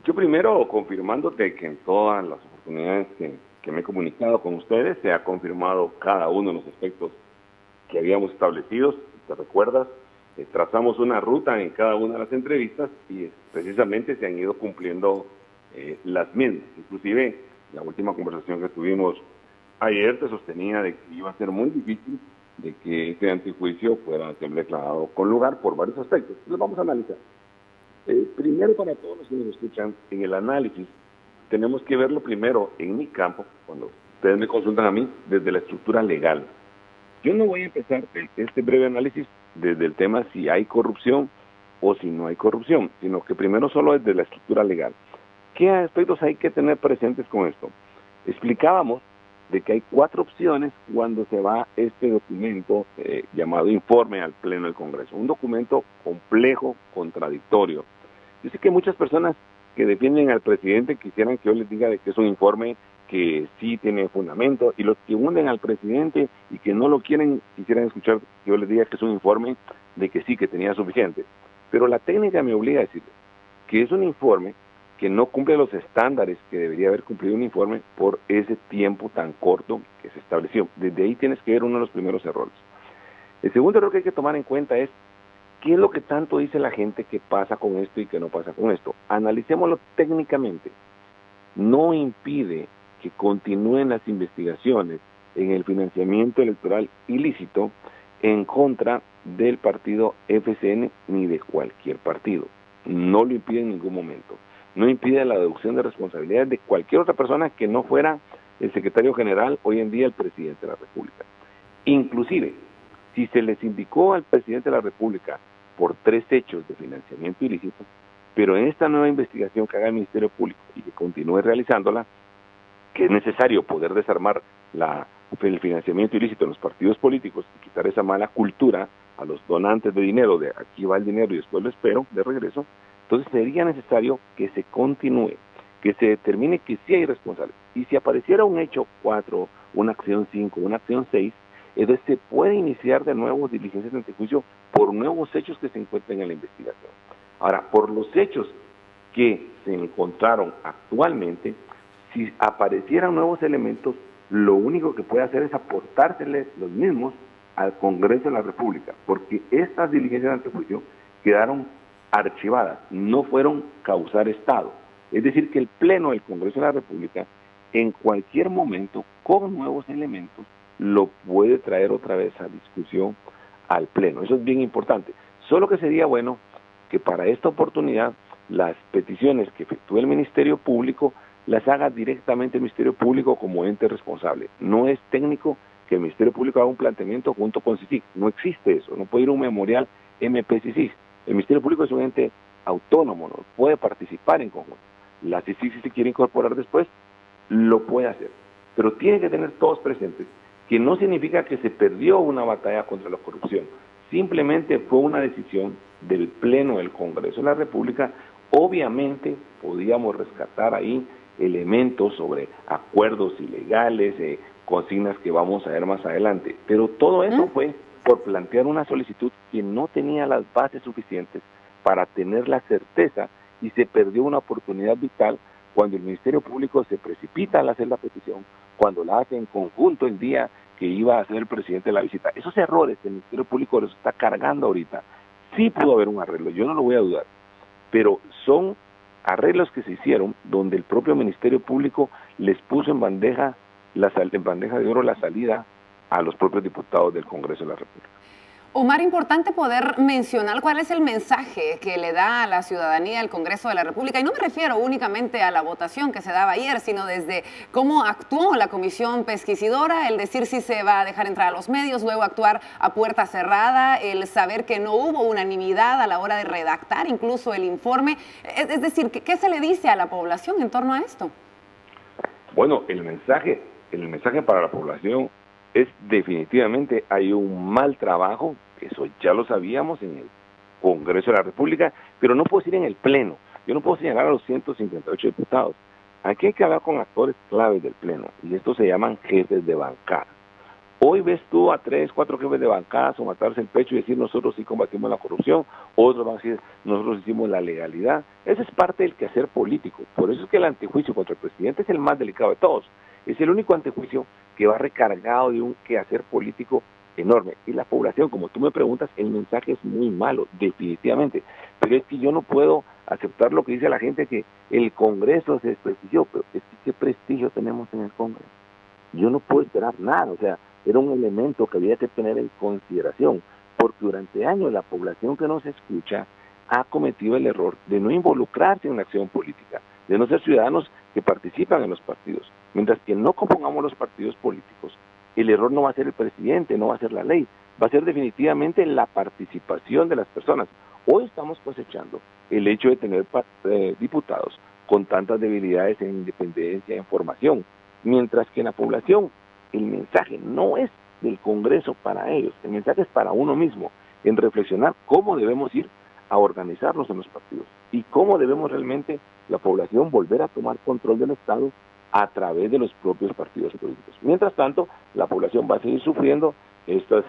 Yo primero confirmándote que en todas las oportunidades que me he comunicado con ustedes se ha confirmado cada uno de los aspectos que habíamos establecido. Si te recuerdas, trazamos una ruta en cada una de las entrevistas y precisamente se han ido cumpliendo las mismas. Inclusive, la última conversación que tuvimos ayer te sostenía de que iba a ser muy difícil de que este antejuicio fuera ser declarado con lugar por varios aspectos. Los vamos a analizar. Primero, para todos los que nos escuchan, en el análisis tenemos que verlo primero en mi campo, cuando ustedes me consultan a mí, desde la estructura legal. Yo no voy a empezar este breve análisis desde el tema si hay corrupción o si no hay corrupción, sino que primero solo desde la estructura legal. ¿Qué aspectos hay que tener presentes con esto? Explicábamos de que hay 4 opciones cuando se va este documento llamado informe al Pleno del Congreso. Un documento complejo, contradictorio. Yo sé que muchas personas que defienden al presidente quisieran que yo les diga de que es un informe que sí tiene fundamento, y los que hunden al presidente y que no lo quieren, quisieran escuchar que yo les diga que es un informe de que sí, que tenía suficiente. Pero la técnica me obliga a decirles que es un informe que no cumple los estándares que debería haber cumplido un informe por ese tiempo tan corto que se estableció. Desde ahí tienes que ver uno de los primeros errores. El segundo error que hay que tomar en cuenta es qué es lo que tanto dice la gente que pasa con esto y que no pasa con esto. Analicémoslo técnicamente. No impide que continúen las investigaciones en el financiamiento electoral ilícito en contra del partido FCN ni de cualquier partido. No lo impide en ningún momento. No impide la deducción de responsabilidades de cualquier otra persona que no fuera el secretario general, hoy en día el presidente de la República. Inclusive, si se les indicó al presidente de la República por 3 hechos de financiamiento ilícito, pero en esta nueva investigación que haga el Ministerio Público y que continúe realizándola, que es necesario poder desarmar el financiamiento ilícito en los partidos políticos y quitar esa mala cultura a los donantes de dinero, de aquí va el dinero y después lo espero de regreso. Entonces sería necesario que se continúe, que se determine que sí hay responsables. Y si apareciera un hecho 4, una acción 5, una acción 6, entonces se puede iniciar de nuevo diligencias de antejuicio por nuevos hechos que se encuentren en la investigación. Ahora, por los hechos que se encontraron actualmente, si aparecieran nuevos elementos, lo único que puede hacer es aportárseles los mismos al Congreso de la República, porque estas diligencias de antejuicio quedaron archivadas, no fueron causar estado. Es decir, que el Pleno del Congreso de la República, en cualquier momento, con nuevos elementos, lo puede traer otra vez a discusión al Pleno. Eso es bien importante. Solo que sería bueno que para esta oportunidad las peticiones que efectúe el Ministerio Público las haga directamente el Ministerio Público como ente responsable. No es técnico que el Ministerio Público haga un planteamiento junto con CICIG. No existe eso, no puede ir a un memorial MP-CICIG. El Ministerio Público es un ente autónomo, no puede participar en conjunto. La CICIG, si se quiere incorporar después, lo puede hacer. Pero tiene que tener todos presentes que no significa que se perdió una batalla contra la corrupción. Simplemente fue una decisión del Pleno del Congreso de la República. Obviamente podíamos rescatar ahí elementos sobre acuerdos ilegales, consignas que vamos a ver más adelante, pero todo eso fue por plantear una solicitud que no tenía las bases suficientes para tener la certeza, y se perdió una oportunidad vital cuando el Ministerio Público se precipita al hacer la petición, cuando la hace en conjunto el día que iba a hacer el presidente la visita. Esos errores el Ministerio Público los está cargando ahorita. Sí pudo haber un arreglo, yo no lo voy a dudar, pero son arreglos que se hicieron donde el propio Ministerio Público les puso en bandeja de oro la salida a los propios diputados del Congreso de la República. Omar, importante poder mencionar cuál es el mensaje que le da a la ciudadanía el Congreso de la República. Y no me refiero únicamente a la votación que se daba ayer, sino desde cómo actuó la comisión pesquisidora, el decir si se va a dejar entrar a los medios, luego actuar a puerta cerrada, el saber que no hubo unanimidad a la hora de redactar incluso el informe. Es decir, ¿qué se le dice a la población en torno a esto? Bueno, el mensaje para la población es definitivamente hay un mal trabajo, eso ya lo sabíamos en el Congreso de la República, pero no puedo decir en el Pleno. Yo no puedo señalar a los 158 diputados. Aquí hay que hablar con actores claves del Pleno, y estos se llaman jefes de bancada. Hoy ves tú a 3, 4 jefes de bancada somatarse el pecho y decir nosotros sí combatimos la corrupción, otros van a decir nosotros hicimos la legalidad. Esa es parte del quehacer político. Por eso es que el antejuicio contra el presidente es el más delicado de todos. Es el único antejuicio que va recargado de un quehacer político enorme. Y la población, como tú me preguntas, el mensaje es muy malo, definitivamente. Pero es que yo no puedo aceptar lo que dice la gente, que el Congreso se desprestigió. Pero es que ¿qué prestigio tenemos en el Congreso? Yo no puedo esperar nada. O sea, era un elemento que había que tener en consideración, porque durante años la población que no se escucha ha cometido el error de no involucrarse en la acción política, de no ser ciudadanos que participan en los partidos. Mientras que no compongamos los partidos políticos, el error no va a ser el presidente, no va a ser la ley, va a ser definitivamente la participación de las personas. Hoy estamos cosechando el hecho de tener diputados con tantas debilidades en independencia, en formación, mientras que en la población el mensaje no es del Congreso para ellos, el mensaje es para uno mismo, en reflexionar cómo debemos ir a organizarnos en los partidos y cómo debemos realmente la población volver a tomar control del Estado a través de los propios partidos políticos. Mientras tanto, la población va a seguir sufriendo estas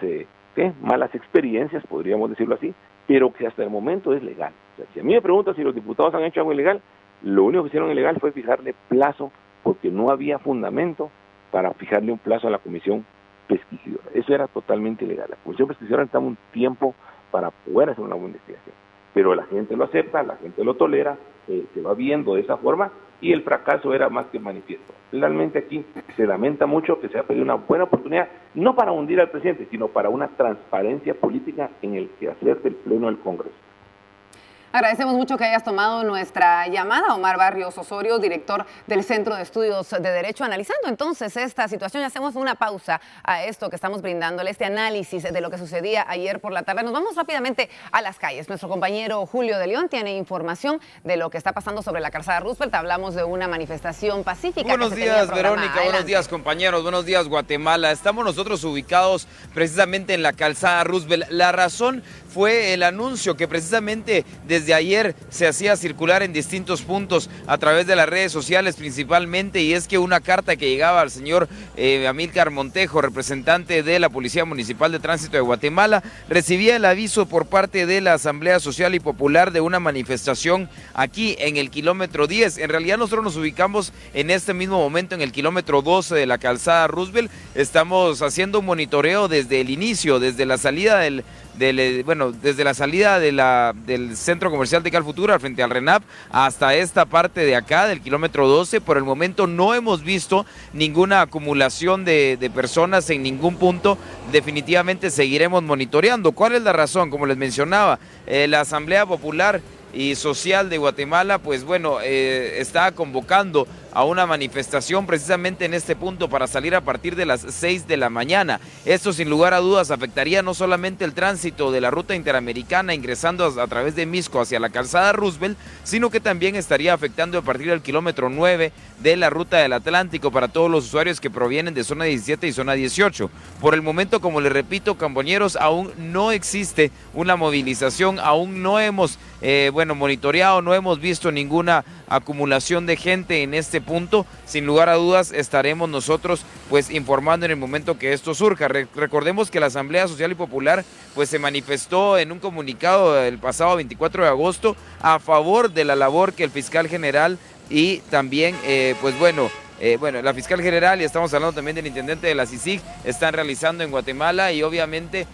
malas experiencias, podríamos decirlo así, pero que hasta el momento es legal. O sea, si a mí me preguntan si los diputados han hecho algo ilegal, lo único que hicieron ilegal fue fijarle plazo, porque no había fundamento para fijarle un plazo a la comisión pesquisidora. Eso era totalmente ilegal. La comisión pesquisidora necesitaba un tiempo para poder hacer una buena investigación. Pero la gente lo acepta, la gente lo tolera, se va viendo de esa forma, y el fracaso era más que manifiesto. Realmente aquí se lamenta mucho que se ha perdido una buena oportunidad, no para hundir al presidente, sino para una transparencia política en el quehacer del Pleno del Congreso. Agradecemos mucho que hayas tomado nuestra llamada, Omar Barrios Osorio, director del Centro de Estudios de Derecho, analizando entonces esta situación. Y hacemos una pausa a esto que estamos brindándole, este análisis de lo que sucedía ayer por la tarde. Nos vamos rápidamente a las calles. Nuestro compañero Julio de León tiene información de lo que está pasando sobre la calzada Roosevelt. Hablamos de una manifestación pacífica. Buenos días, Verónica. Buenos días, compañeros. Buenos días, Guatemala. Estamos nosotros ubicados precisamente en la calzada Roosevelt. La razón fue el anuncio que precisamente desde ayer se hacía circular en distintos puntos a través de las redes sociales principalmente, y es que una carta que llegaba al señor Amílcar Montejo, representante de la Policía Municipal de Tránsito de Guatemala, recibía el aviso por parte de la Asamblea Social y Popular de una manifestación aquí en el kilómetro 10. En realidad nosotros nos ubicamos en este mismo momento en el kilómetro 12 de la calzada Roosevelt. Estamos haciendo un monitoreo desde el inicio, desde la salida desde la salida del centro comercial de Calfutura frente al RENAP hasta esta parte de acá del kilómetro 12. Por el momento no hemos visto ninguna acumulación de personas en ningún punto. Definitivamente seguiremos monitoreando. ¿Cuál es la razón? Como les mencionaba, la Asamblea Popular y social de Guatemala, pues bueno, está convocando a una manifestación precisamente en este punto para salir a partir de las 6 de la mañana. Esto sin lugar a dudas afectaría no solamente el tránsito de la ruta interamericana ingresando a través de Misco hacia la calzada Roosevelt, sino que también estaría afectando a partir del kilómetro 9 de la ruta del Atlántico para todos los usuarios que provienen de zona 17 y zona 18. Por el momento, como les repito, compañeros, aún no existe una movilización, aún no hemos monitoreado, no hemos visto ninguna acumulación de gente en este punto. Sin lugar a dudas estaremos nosotros pues informando en el momento que esto surja. Recordemos que la Asamblea Social y Popular pues se manifestó en un comunicado el pasado 24 de agosto a favor de la labor que el fiscal general y también la fiscal general, y estamos hablando también del intendente de la CICIG, están realizando en Guatemala, y obviamente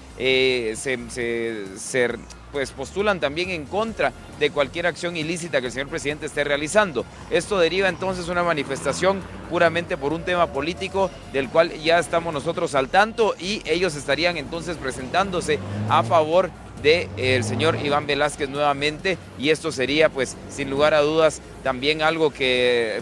pues postulan también en contra de cualquier acción ilícita que el señor presidente esté realizando. Esto deriva entonces una manifestación puramente por un tema político del cual ya estamos nosotros al tanto, y ellos estarían entonces presentándose a favor del señor Iván Velázquez nuevamente, y esto sería pues sin lugar a dudas también algo que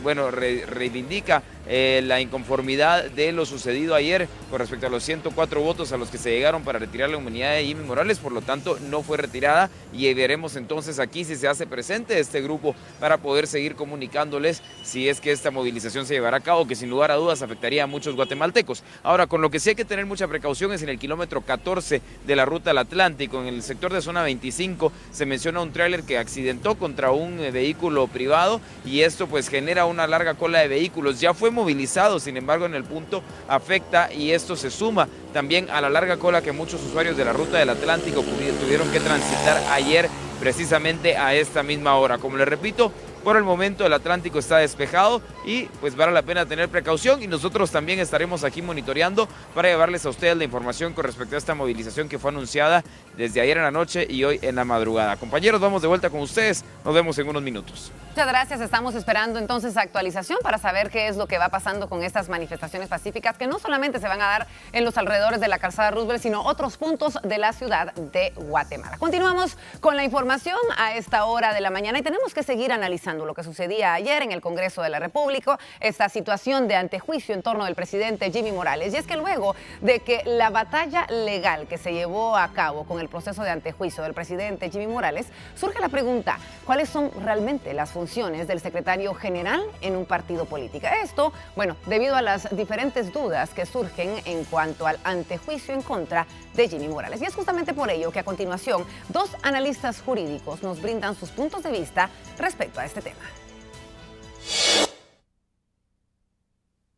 reivindica la inconformidad de lo sucedido ayer con respecto a los 104 votos a los que se llegaron para retirar la inmunidad de Jimmy Morales. Por lo tanto no fue retirada, y veremos entonces aquí si se hace presente este grupo para poder seguir comunicándoles si es que esta movilización se llevará a cabo, que sin lugar a dudas afectaría a muchos guatemaltecos. Ahora, con lo que sí hay que tener mucha precaución es en el kilómetro 14 de la ruta al Atlántico, en el sector de zona 25, se menciona un tráiler que accidentó contra un vehículo privado, y esto pues genera una larga cola de vehículos. Ya fue movilizado, sin embargo en el punto afecta, y esto se suma también a la larga cola que muchos usuarios de la ruta del Atlántico tuvieron que transitar ayer precisamente a esta misma hora. Como les repito, por el momento el Atlántico está despejado y pues vale la pena tener precaución, y nosotros también estaremos aquí monitoreando para llevarles a ustedes la información con respecto a esta movilización que fue anunciada desde ayer en la noche y hoy en la madrugada. Compañeros, vamos de vuelta con ustedes, nos vemos en unos minutos. Muchas gracias, estamos esperando entonces actualización para saber qué es lo que va pasando con estas manifestaciones pacíficas que no solamente se van a dar en los alrededores de la calzada Roosevelt, sino otros puntos de la ciudad de Guatemala. Continuamos con la información a esta hora de la mañana, y tenemos que seguir analizando lo que sucedía ayer en el Congreso de la República, esta situación de antejuicio en torno del presidente Jimmy Morales. Y es que luego de que la batalla legal que se llevó a cabo con el proceso de antejuicio del presidente Jimmy Morales, surge la pregunta: ¿cuáles son realmente las funciones del secretario general en un partido político? Esto, debido a las diferentes dudas que surgen en cuanto al antejuicio en contra de Jimmy Morales. Y es justamente por ello que a continuación 2 analistas jurídicos nos brindan sus puntos de vista respecto a este tema.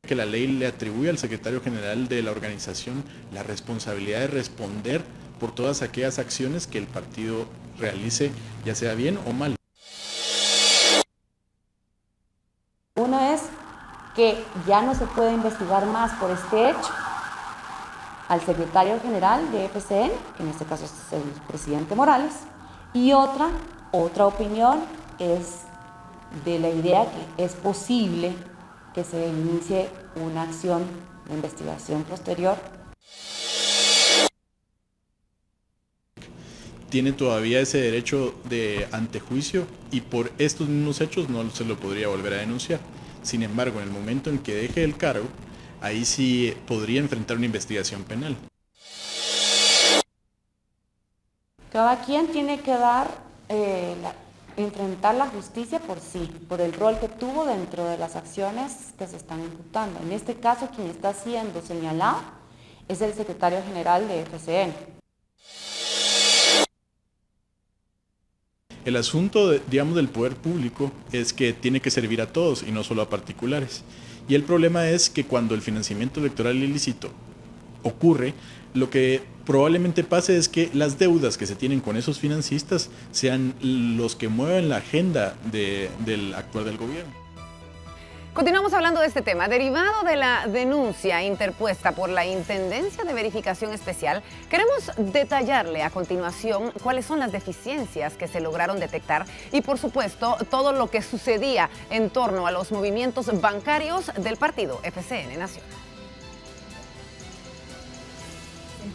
Que la ley le atribuye al secretario general de la organización la responsabilidad de responder por todas aquellas acciones que el partido realice, ya sea bien o mal. Uno es que ya no se puede investigar más por este hecho al secretario general de FCN, que en este caso es el presidente Morales, y otra opinión es de la idea que es posible que se inicie una acción de investigación posterior. Tiene todavía ese derecho de antejuicio, y por estos mismos hechos no se lo podría volver a denunciar. Sin embargo, en el momento en que deje el cargo, ahí sí podría enfrentar una investigación penal. Cada quien tiene que enfrentar la justicia por sí, por el rol que tuvo dentro de las acciones que se están imputando. En este caso, quien está siendo señalado es el secretario general de FCN. El asunto, del poder público es que tiene que servir a todos y no solo a particulares. Y el problema es que cuando el financiamiento electoral ilícito ocurre, lo que probablemente pase es que las deudas que se tienen con esos financistas sean los que mueven la agenda del actual del gobierno. Continuamos hablando de este tema. Derivado de la denuncia interpuesta por la Intendencia de Verificación Especial, queremos detallarle a continuación cuáles son las deficiencias que se lograron detectar y, por supuesto, todo lo que sucedía en torno a los movimientos bancarios del partido FCN Nación.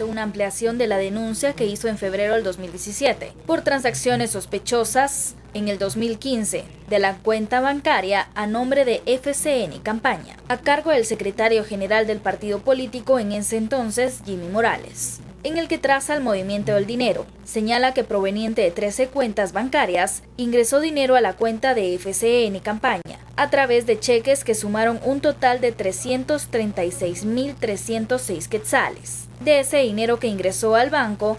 presentó una ampliación de la denuncia que hizo en febrero del 2017 por transacciones sospechosas en el 2015 de la cuenta bancaria a nombre de FCN Campaña, a cargo del secretario general del partido político en ese entonces, Jimmy Morales, en el que traza el movimiento del dinero. Señala que proveniente de 13 cuentas bancarias, ingresó dinero a la cuenta de FCN Campaña a través de cheques que sumaron un total de 336.306 quetzales. De ese dinero que ingresó al banco,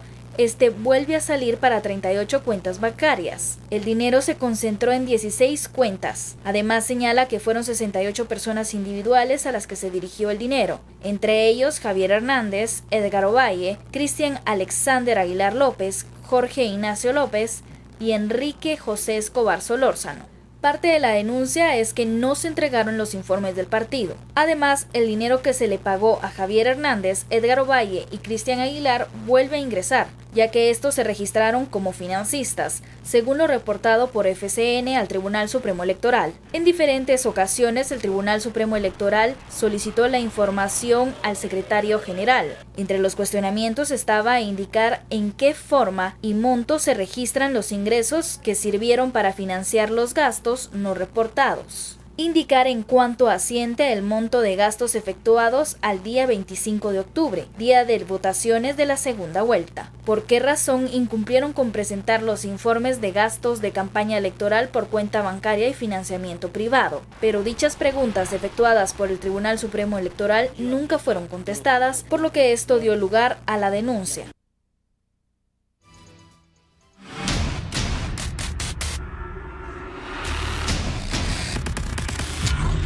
vuelve a salir para 38 cuentas bancarias. El dinero se concentró en 16 cuentas. Además señala que fueron 68 personas individuales a las que se dirigió el dinero, entre ellos Javier Hernández, Edgar Ovalle, Cristian Alexander Aguilar López, Jorge Ignacio López y Enrique José Escobar Solórzano. Parte de la denuncia es que no se entregaron los informes del partido. Además, el dinero que se le pagó a Javier Hernández, Edgar Ovalle y Cristian Aguilar vuelve a ingresar, ya que estos se registraron como financistas, según lo reportado por FCN al Tribunal Supremo Electoral. En diferentes ocasiones, el Tribunal Supremo Electoral solicitó la información al secretario general. Entre los cuestionamientos estaba indicar en qué forma y monto se registran los ingresos que sirvieron para financiar los gastos no reportados. Indicar en cuánto asciende el monto de gastos efectuados al día 25 de octubre, día de votaciones de la segunda vuelta. ¿Por qué razón incumplieron con presentar los informes de gastos de campaña electoral por cuenta bancaria y financiamiento privado? Pero dichas preguntas efectuadas por el Tribunal Supremo Electoral nunca fueron contestadas, por lo que esto dio lugar a la denuncia.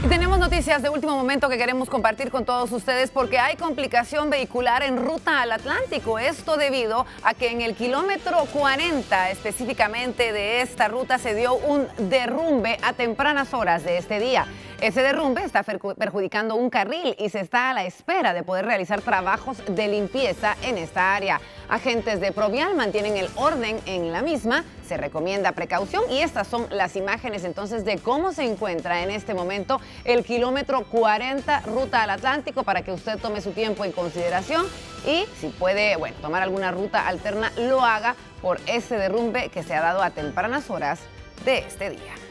Y tenemos noticias de último momento que queremos compartir con todos ustedes porque hay complicación vehicular en ruta al Atlántico. Esto debido a que en el kilómetro 40 específicamente de esta ruta se dio un derrumbe a tempranas horas de este día. Ese derrumbe está perjudicando un carril y se está a la espera de poder realizar trabajos de limpieza en esta área. Agentes de Provial mantienen el orden en la misma, se recomienda precaución y estas son las imágenes entonces de cómo se encuentra en este momento el kilómetro 40 ruta al Atlántico para que usted tome su tiempo en consideración y si puede, tomar alguna ruta alterna, lo haga por ese derrumbe que se ha dado a tempranas horas de este día.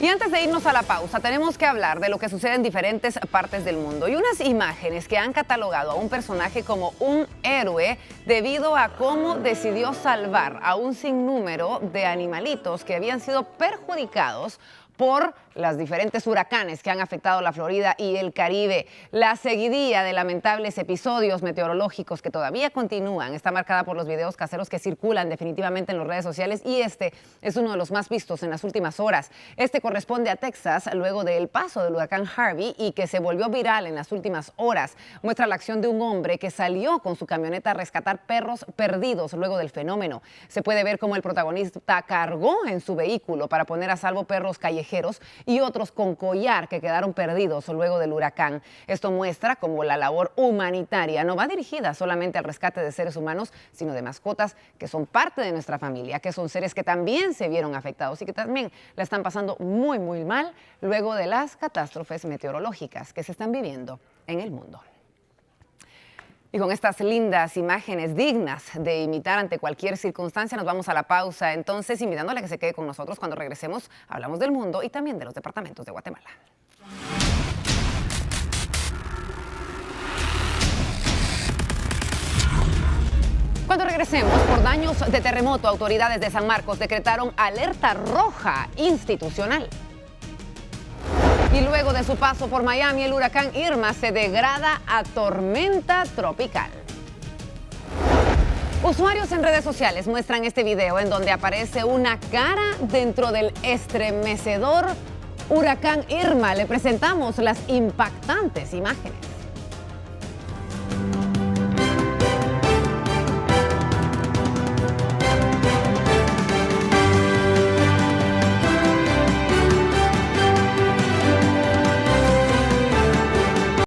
Y antes de irnos a la pausa, tenemos que hablar de lo que sucede en diferentes partes del mundo y unas imágenes que han catalogado a un personaje como un héroe debido a cómo decidió salvar a un sinnúmero de animalitos que habían sido perjudicados por los diferentes huracanes que han afectado la Florida y el Caribe. La seguidilla de lamentables episodios meteorológicos que todavía continúan está marcada por los videos caseros que circulan definitivamente en las redes sociales y este es uno de los más vistos en las últimas horas. Este corresponde a Texas luego del paso del huracán Harvey y que se volvió viral en las últimas horas. Muestra la acción de un hombre que salió con su camioneta a rescatar perros perdidos luego del fenómeno. Se puede ver cómo el protagonista cargó en su vehículo para poner a salvo perros callejeros y otros con collar que quedaron perdidos luego del huracán. Esto muestra cómo la labor humanitaria no va dirigida solamente al rescate de seres humanos, sino de mascotas que son parte de nuestra familia, que son seres que también se vieron afectados y que también la están pasando muy, muy mal luego de las catástrofes meteorológicas que se están viviendo en el mundo. Y con estas lindas imágenes dignas de imitar ante cualquier circunstancia, nos vamos a la pausa. Entonces, invitándole a que se quede con nosotros cuando regresemos, hablamos del mundo y también de los departamentos de Guatemala. Cuando regresemos, por daños de terremoto, autoridades de San Marcos decretaron alerta roja institucional. Y luego de su paso por Miami, el huracán Irma se degrada a tormenta tropical. Usuarios en redes sociales muestran este video en donde aparece una cara dentro del estremecedor huracán Irma. Le presentamos las impactantes imágenes.